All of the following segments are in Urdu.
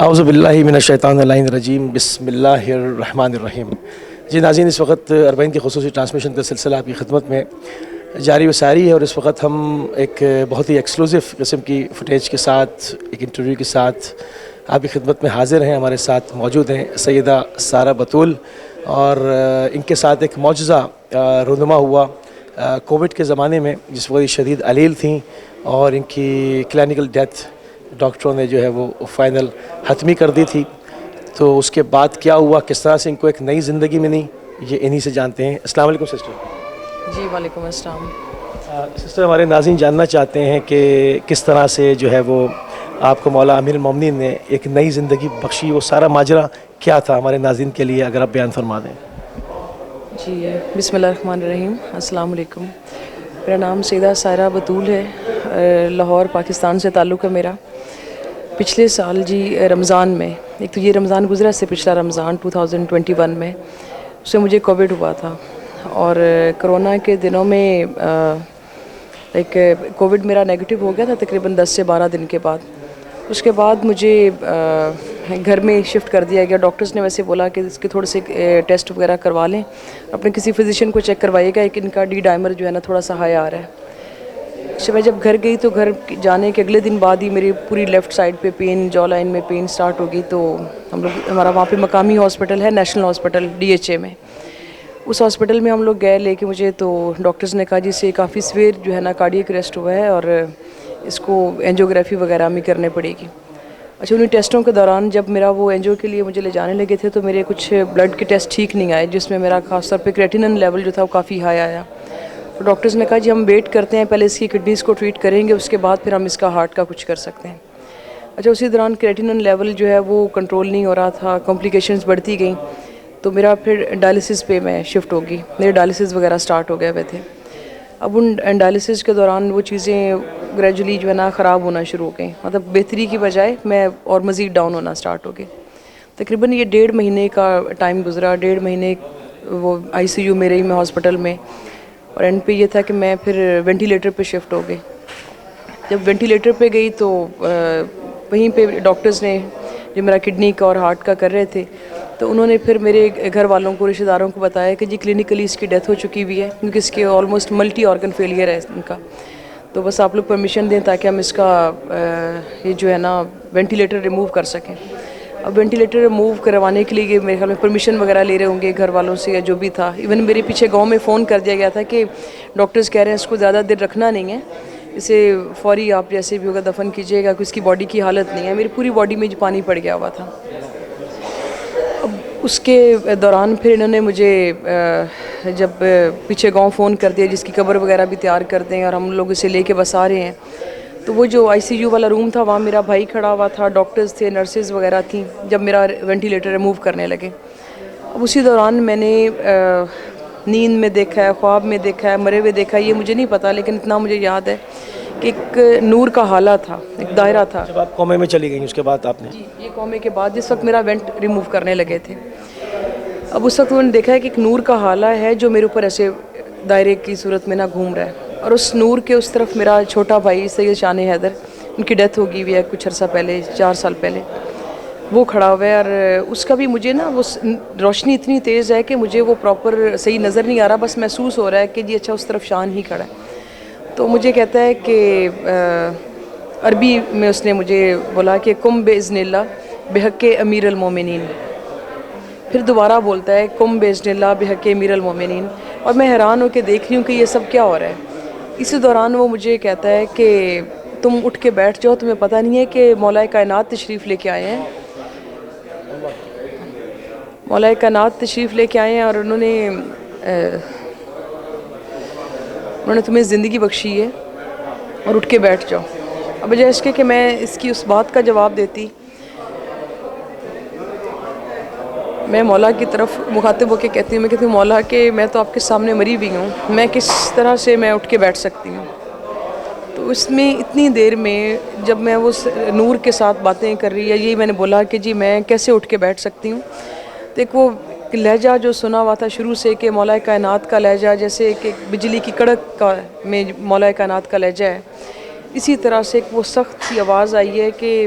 اعوذ باللہ من الشیطان الرجیم بسم اللہ الرحمن الرحیم۔ جی ناظرین، اس وقت اربعین کی خصوصی ٹرانسمیشن کا سلسلہ آپ کی خدمت میں جاری و ساری ہے، اور اس وقت ہم ایک بہت ہی ایکسکلوزیو قسم کی فوٹیج کے ساتھ، ایک انٹرویو کے ساتھ آپ کی خدمت میں حاضر ہیں۔ ہمارے ساتھ موجود ہیں سیدہ سارہ بطول، اور ان کے ساتھ ایک معجزہ رونما ہوا کووڈ کے زمانے میں، جس وقت شدید علیل تھیں، اور ان کی کلینکل ڈیتھ ڈاکٹروں نے جو ہے وہ فائنل حتمی کر دی تھی۔ تو اس کے بعد کیا ہوا، کس طرح سے ان کو ایک نئی زندگی ملی، یہ انہی سے جانتے ہیں۔ السلام علیکم سسٹر۔ جی وعلیکم السلام۔ سسٹر، ہمارے ناظرین جاننا چاہتے ہیں کہ کس طرح سے جو ہے وہ آپ کو مولا امیر المومنین نے ایک نئی زندگی بخشی، وہ سارا ماجرا کیا تھا ہمارے ناظرین کے لیے اگر آپ بیان فرما دیں۔ جی بسم اللہ الرحمن الرحیم، السلام علیکم۔ میرا نام سیدہ سارہ بطول ہے، لاہور پاکستان سے تعلق ہے میرا۔ پچھلے سال جی رمضان میں، ایک تو یہ رمضان گزرا، اس سے پچھلا رمضان 2021 میں، اس سے مجھے کووڈ ہوا تھا، اور کرونا کے دنوں میں ایک کووڈ میرا نیگیٹو ہو گیا تھا تقریباً 10 سے 12 دن کے بعد۔ اس کے بعد مجھے گھر میں شفٹ کر دیا گیا۔ ڈاکٹرز نے ویسے بولا کہ اس کے تھوڑے سے ٹیسٹ وغیرہ کروا لیں، اپنے کسی فزیشین کو چیک کروائیے گا، ایک ان کا ڈی ڈائمر جو ہے نا تھوڑا سا ہائی آ رہا ہے۔ اچھا، میں جب گھر گئی تو گھر جانے کے اگلے دن بعد ہی میری پوری لیفٹ سائڈ پہ پین، جو لائن میں پین سٹارٹ ہو گئی۔ تو ہمارا وہاں پہ مقامی ہاسپٹل ہے، نیشنل ہاسپٹل DHA میں، اس ہاسپٹل میں ہم لوگ گئے لے کے مجھے، تو ڈاکٹرز نے کہا جی سے کافی سویر جو ہے نا کارڈیک اریسٹ ہوا ہے، اور اس کو اینجیوگرافی وغیرہ بھی کرنے پڑے گی۔ اچھا، انہیں ٹیسٹوں کے دوران جب میرا وہ اینجیو کے لیے مجھے لے جانے لگے تھے، تو میرے کچھ بلڈ کے ٹیسٹ ٹھیک نہیں آئے، جس میں میرا خاص طور پہ کریٹینن لیول جو تھا وہ کافی ہائی آیا۔ تو ڈاکٹرز نے کہا جی ہم ویٹ کرتے ہیں، پہلے اس کی کڈنیز کو ٹریٹ کریں گے، اس کے بعد پھر ہم اس کا ہارٹ کا کچھ کر سکتے ہیں۔ اچھا، اسی دوران کریٹینن لیول جو ہے وہ کنٹرول نہیں ہو رہا تھا، کمپلیکیشنز بڑھتی گئیں، تو میرا پھر ڈائلسس پہ میں شفٹ ہو گئی، میرے ڈائلسس وغیرہ سٹارٹ ہو گئے ہوئے تھے۔ اب ان ڈائلسس کے دوران وہ چیزیں گریجولی جو ہے نا خراب ہونا شروع ہو گئیں، مطلب بہتری کی بجائے میں اور مزید ڈاؤن ہونا سٹارٹ ہو گئی۔ تقریباً یہ 1.5 مہینے کا ٹائم گزرا، 1.5 مہینے وہ ICU میں رہی میں ہاسپٹل میں، اور اینڈ پہ یہ تھا کہ میں پھر وینٹیلیٹر پہ شفٹ ہو گئی۔ جب وینٹیلیٹر پہ گئی تو وہیں پہ ڈاکٹرز نے جو میرا کڈنی کا اور ہارٹ کا کر رہے تھے، تو انہوں نے پھر میرے گھر والوں کو، رشتہ داروں کو بتایا کہ جی کلینکلی اس کی ڈیتھ ہو چکی ہوئی ہے، کیونکہ اس کے آلموسٹ ملٹی آرگن فیلئر ہے ان کا، تو بس آپ لوگ پرمیشن دیں تاکہ ہم اس کا یہ جو ہے نا وینٹیلیٹر ریموو کر سکیں۔ اب وینٹیلیٹر ریموو کروانے کے لیے میرے خیال میں پرمیشن وغیرہ لے رہے ہوں گے گھر والوں سے یا جو بھی تھا۔ ایون میرے پیچھے گاؤں میں فون کر دیا گیا تھا کہ ڈاکٹرز کہہ رہے ہیں اس کو زیادہ دیر رکھنا نہیں ہے، اسے فوری آپ جیسے بھی ہوگا دفن کیجیے گا، کہ اس کی باڈی کی حالت نہیں ہے۔ میری پوری باڈی میں پانی پڑ گیا ہوا تھا۔ اب اس کے دوران پھر انہوں نے مجھے جب پیچھے گاؤں فون کر دیا، جس کی قبر وغیرہ بھی تیار کر دیں، اور ہم لوگ اسے لے کے بس آ رہے ہیں، تو وہ جو ICU والا روم تھا وہاں میرا بھائی کھڑا ہوا تھا، ڈاکٹرز تھے، نرسز وغیرہ تھیں، جب میرا وینٹیلیٹر ریموو کرنے لگے۔ اب اسی دوران میں نے نیند میں دیکھا ہے، خواب میں دیکھا ہے، مرے ہوئے دیکھا ہے، یہ مجھے نہیں پتا، لیکن اتنا مجھے یاد ہے کہ ایک نور کا حالہ تھا، ایک دائرہ تھا۔ جب آپ کومے میں چلی گئیں اس کے بعد آپ نے؟ جی، یہ کومے کے بعد جس وقت میرا وینٹ ریموو کرنے لگے تھے، اب اس وقت انہوں نے دیکھا ہے کہ ایک نور کا حالہ ہے جو میرے اوپر ایسے دائرے کی صورت میں نہ گھوم رہا ہے، اور اس نور کے اس طرف میرا چھوٹا بھائی سید شان حیدر، ان کی ڈیتھ ہو گئی ہوئی ہے کچھ عرصہ پہلے، 4 سال پہلے، وہ کھڑا ہوا ہے، اور اس کا بھی مجھے نا وہ روشنی اتنی تیز ہے کہ مجھے وہ پراپر صحیح نظر نہیں آ رہا، بس محسوس ہو رہا ہے کہ جی اچھا اس طرف شان ہی کھڑا ہے۔ تو مجھے کہتا ہے کہ عربی میں اس نے مجھے بولا کہ کم باذن اللہ بحق امیر المومنین، پھر دوبارہ بولتا ہے کم باذن اللہ بحق امیر المومنین، اور میں حیران ہو کے دیکھ رہی ہوں کہ یہ سب کیا ہو رہا ہے۔ اسی دوران وہ مجھے کہتا ہے کہ تم اٹھ کے بیٹھ جاؤ، تمہیں پتہ نہیں ہے کہ مولا کائنات تشریف لے کے آئے ہیں، مولا کائنات تشریف لے کے آئے ہیں، اور انہوں نے تمہیں زندگی بخشی ہے، اور اٹھ کے بیٹھ جاؤ۔ اب بجائے اس کے کہ میں اس کی اس بات کا جواب دیتی، میں مولا کی طرف مخاطب ہو کے کہتی ہوں، میں کہتی ہوں مولا کہ میں تو آپ کے سامنے مری بھی ہوں، میں کس طرح سے میں اٹھ کے بیٹھ سکتی ہوں۔ تو اس میں اتنی دیر میں جب میں اس نور کے ساتھ باتیں کر رہی ہے، یہی میں نے بولا کہ جی میں کیسے اٹھ کے بیٹھ سکتی ہوں، تو ایک وہ لہجہ جو سنا ہوا تھا شروع سے کہ مولا کائنات کا لہجہ جیسے کہ بجلی کی کڑک کا میں مولا کائنات کا لہجہ ہے، اسی طرح سے ایک وہ سخت سی آواز آئی ہے کہ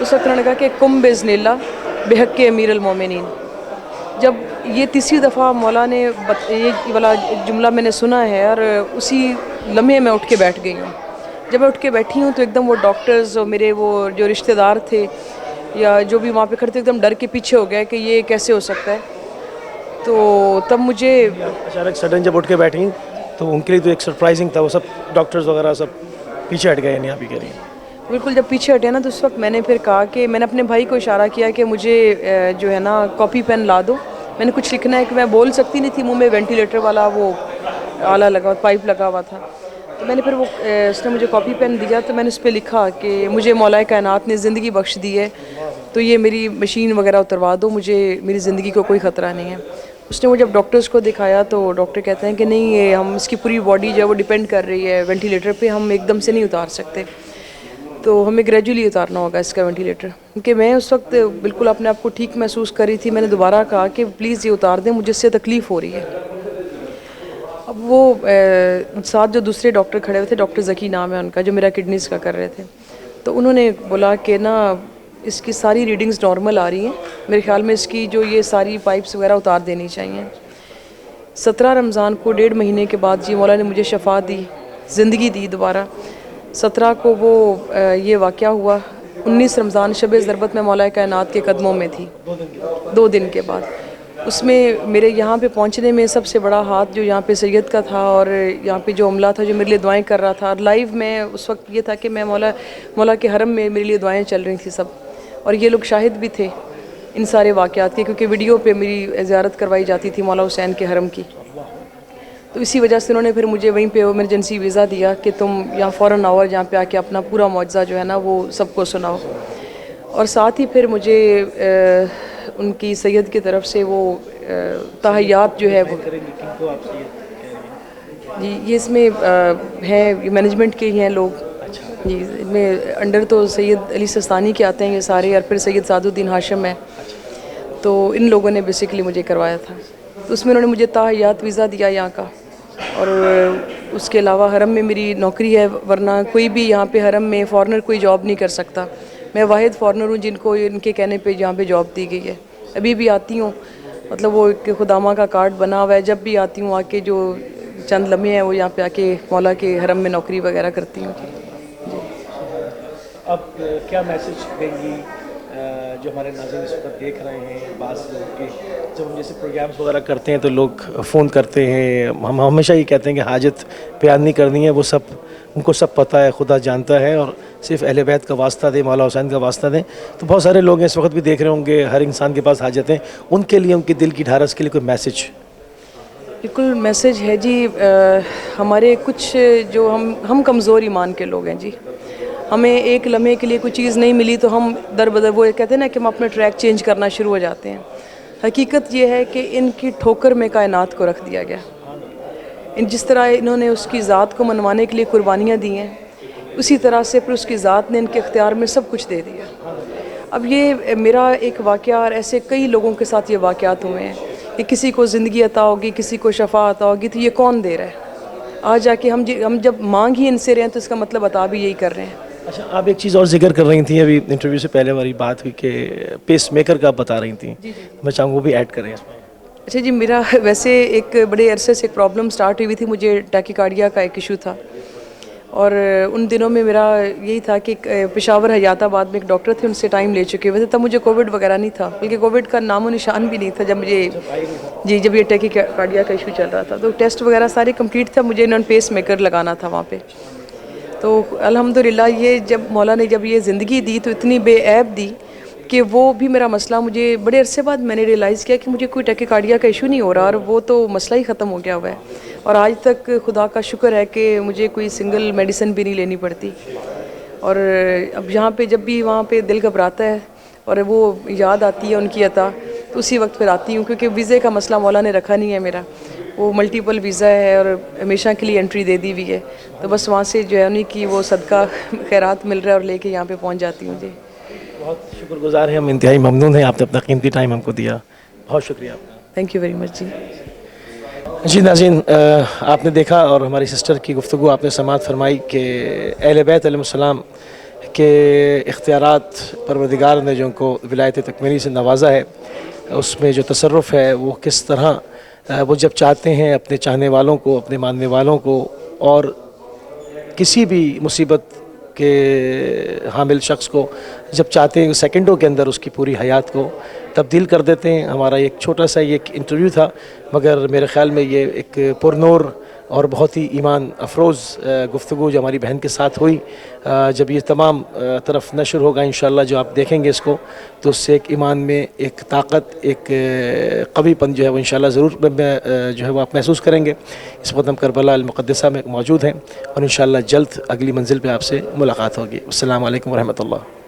اس وقت انہوں نے کہا کہ کم بِإِذْنِ اللَّهِ بِحَقِّ امیر المومنین. جب یہ تیسری دفعہ مولا نے یہ والا جملہ میں نے سنا ہے, اور اسی لمحے میں اٹھ کے بیٹھ گئی ہوں. جب میں اٹھ کے بیٹھی ہوں تو ایک دم وہ ڈاکٹرز اور میرے وہ جو رشتہ دار تھے یا جو بھی وہاں پہ کھڑے تھے, ایک دم ڈر کے پیچھے ہو گئے کہ یہ کیسے ہو سکتا ہے. تو تب مجھے اچانک سڈن جب اٹھ کے بیٹھی تو ان کے لیے تو ایک سرپرائزنگ تھا, وہ سب ڈاکٹرز وغیرہ سب پیچھے ہٹ گئے, یہاں پہ کے لیے بالکل جب پیچھے ہٹے نا, تو اس وقت میں نے پھر کہا کہ میں نے اپنے بھائی کو اشارہ کیا کہ مجھے جو ہے نا کاپی پین لا دو, میں نے کچھ لکھنا ہے. کہ میں بول سکتی نہیں تھی, منہ میں وینٹیلیٹر والا وہ آلہ لگا, پائپ لگا ہوا تھا. تو میں نے پھر وہ اس نے مجھے کاپی پین دیا, تو میں نے اس پہ لکھا کہ مجھے مولا کائنات نے زندگی بخش دی ہے, تو یہ میری مشین وغیرہ اتروا دو, مجھے میری زندگی کو کوئی خطرہ نہیں ہے. اس نے وہ جب ڈاکٹرز کو دکھایا تو ڈاکٹر کہتے ہیں کہ نہیں, یہ ہم اس کی پوری باڈی جو ہے وہ ڈیپینڈ کر رہی ہے وینٹیلیٹر پہ, ہم ایک دم سے نہیں اتار سکتے, تو ہمیں گریجولی اتارنا ہوگا اس کا وینٹیلیٹر. کیونکہ میں اس وقت بالکل اپنے آپ کو ٹھیک محسوس کر رہی تھی. میں نے دوبارہ کہا کہ پلیز یہ اتار دیں, مجھے اس سے تکلیف ہو رہی ہے. اب وہ ساتھ جو دوسرے ڈاکٹر کھڑے ہوئے تھے, ڈاکٹر ذکی نام ہے ان کا, جو میرا کڈنیز کا کر رہے تھے, تو انہوں نے بولا کہ نا اس کی ساری ریڈنگز نارمل آ رہی ہیں, میرے خیال میں اس کی جو یہ ساری پائپس وغیرہ اتار دینی چاہیے. 17 رمضان کو 1.5 مہینے کے بعد جی مولا نے مجھے شفا دی, زندگی دی دوبارہ. 17 کو وہ یہ واقعہ ہوا. 19 رمضان شب ضربت میں مولا کائنات کے قدموں میں تھی, 2 دن کے بعد. اس میں میرے یہاں پہ پہنچنے میں سب سے بڑا ہاتھ جو یہاں پہ سید کا تھا, اور یہاں پہ جو عملہ تھا جو میرے لیے دعائیں کر رہا تھا. لائیو میں اس وقت یہ تھا کہ میں مولا کے حرم میں میرے لیے دعائیں چل رہی تھیں سب, اور یہ لوگ شاہد بھی تھے ان سارے واقعات کے, کیونکہ ویڈیو پہ میری زیارت کروائی جاتی تھی مولا حسین کے حرم کی. تو اسی وجہ سے انہوں نے پھر مجھے وہیں پہ ایمرجنسی ویزا دیا کہ تم یہاں فوراً آؤ, اور یہاں پہ آ کے اپنا پورا معجزہ جو ہے نا وہ سب کو سناؤ. اور ساتھ ہی پھر مجھے ان کی سید کی طرف سے وہ تحیات جو ہے وہ جی, یہ اس میں ہیں مینجمنٹ کے ہی ہیں لوگ جی, ان میں انڈر تو سید علی سستانی کے آتے ہیں یہ سارے, اور پھر سید سعد الدین ہاشم ہے, تو ان لوگوں نے بیسیکلی مجھے کروایا تھا. تو اس میں انہوں نے مجھے تحیات ویزا دیا یہاں کا, اور اس کے علاوہ حرم میں میری نوکری ہے, ورنہ کوئی بھی یہاں پہ حرم میں فارنر کوئی جاب نہیں کر سکتا. میں واحد فارنر ہوں جن کو ان کے کہنے پہ یہاں پہ جاب دی گئی ہے. ابھی بھی آتی ہوں, مطلب وہ ایک خدامہ کا کارڈ بنا ہوا ہے, جب بھی آتی ہوں آ کے جو چند لمحے ہیں وہ یہاں پہ آ کے مولا کے حرم میں نوکری وغیرہ کرتی ہوں. اب کیا میسج دیں گی جو ہمارے ناظرین اس وقت دیکھ رہے ہیں؟ بعض لوگ کے جب ہم جیسے پروگرامس وغیرہ کرتے ہیں تو لوگ فون کرتے ہیں, ہم ہمیشہ یہ کہتے ہیں کہ حاجت بیان نہیں کرنی ہے, وہ سب ان کو سب پتہ ہے, خدا جانتا ہے, اور صرف اہل بیت کا واسطہ دیں, مولا حسین کا واسطہ دیں. تو بہت سارے لوگ ہیں اس وقت بھی دیکھ رہے ہوں گے, ہر انسان کے پاس حاجتیں, ان کے لیے ان کی دل کی ڈھارس کے لیے کوئی میسج؟ بالکل میسج ہے جی. ہمارے کچھ جو ہم کمزور ایمان کے لوگ ہیں جی, ہمیں ایک لمحے کے لیے کوئی چیز نہیں ملی تو ہم در بدر وہ کہتے ہیں نا کہ ہم اپنا ٹریک چینج کرنا شروع ہو جاتے ہیں. حقیقت یہ ہے کہ ان کی ٹھوکر میں کائنات کو رکھ دیا گیا. جس طرح انہوں نے اس کی ذات کو منوانے کے لیے قربانیاں دی ہیں, اسی طرح سے پھر اس کی ذات نے ان کے اختیار میں سب کچھ دے دیا. اب یہ میرا ایک واقعہ, اور ایسے کئی لوگوں کے ساتھ یہ واقعات ہوئے ہیں کہ کسی کو زندگی عطا ہوگی, کسی کو شفا عطا ہوگی, تو یہ کون دے رہا ہے؟ آج جا کے ہم جب مانگ ہی ان سے رہے ہیں تو اس کا مطلب عطا بھی یہی کر رہے ہیں. اچھا, آپ ایک چیز اور ذکر کر رہی تھیں ابھی انٹرویو سے پہلے والی بات ہوئی کہ پیس میکر کا آپ بتا رہی تھیں, میں چاہوں وہ بھی ایڈ کریں اس میں. اچھا جی, میرا ویسے ایک بڑے عرصے سے ایک پرابلم سٹارٹ ہوئی تھی, مجھے ٹیکیکارڈیا کا ایک ایشو تھا, اور ان دنوں میں میرا یہی تھا کہ پشاور حیات آباد میں ایک ڈاکٹر تھے, ان سے ٹائم لے چکے ہوئے تھے. تب مجھے کووڈ وغیرہ نہیں تھا, بلکہ کووڈ کا نام و نشان بھی نہیں تھا جب مجھے جب یہ ٹیکیکارڈیا کا ایشو چل رہا تھا. تو ٹیسٹ وغیرہ سارے کمپلیٹ تھا, مجھے انہوں نے پیس میکر لگانا تھا وہاں پہ. تو الحمدللہ یہ جب مولا نے جب یہ زندگی دی تو اتنی بے عیب دی کہ وہ بھی میرا مسئلہ, مجھے بڑے عرصے بعد میں نے ریئلائز کیا کہ مجھے کوئی ٹیکیکارڈیا کا ایشو نہیں ہو رہا, اور وہ تو مسئلہ ہی ختم ہو گیا ہوا ہے. اور آج تک خدا کا شکر ہے کہ مجھے کوئی سنگل میڈیسن بھی نہیں لینی پڑتی. اور اب یہاں پہ جب بھی وہاں پہ دل گھبراتا ہے اور وہ یاد آتی ہے ان کی عطا, تو اسی وقت پھر آتی ہوں, کیونکہ ویزے کا مسئلہ مولا نے رکھا نہیں ہے میرا, وہ ملٹیپل ویزا ہے اور ہمیشہ کے لیے انٹری دے دی ہوئی ہے. تو بس وہاں سے جو ہے انہیں کی وہ صدقہ خیرات مل رہا ہے اور لے کے یہاں پہ پہنچ جاتی ہوں. جی بہت شکر گزار ہیں ہم, انتہائی ممنون ہیں, آپ نے اپنا قیمتی ٹائم ہم کو دیا, بہت شکریہ آپ کا. تھینک یو ویری مچ جی. جی ناظرین، آپ نے دیکھا اور ہماری سسٹر کی گفتگو آپ نے سماعت فرمائی کہ اہل بیت علیہ السلام کے اختیارات پروردگار نے جو ان کو ولایت تکمیلی سے نوازا ہے، اس میں جو تصرف ہے وہ کس طرح وہ جب چاہتے ہیں اپنے چاہنے والوں کو، اپنے ماننے والوں کو، اور کسی بھی مصیبت کے حامل شخص کو جب چاہتے ہیں سیکنڈوں کے اندر اس کی پوری حیات کو تبدیل کر دیتے ہیں۔ ہمارا ایک چھوٹا سا یہ ایک انٹرویو تھا، مگر میرے خیال میں یہ ایک پرنور اور بہت ہی ایمان افروز گفتگو جو ہماری بہن کے ساتھ ہوئی، جب یہ تمام طرف نشر ہوگا انشاءاللہ، جو آپ دیکھیں گے اس کو، تو اس سے ایک ایمان میں ایک طاقت، ایک قوی پن جو ہے وہ انشاءاللہ ضرور جو ہے وہ آپ محسوس کریں گے۔ اس وقت ہم کربلا المقدسہ میں موجود ہیں اور انشاءاللہ جلد اگلی منزل پہ آپ سے ملاقات ہوگی۔ السلام علیکم ورحمۃ اللہ۔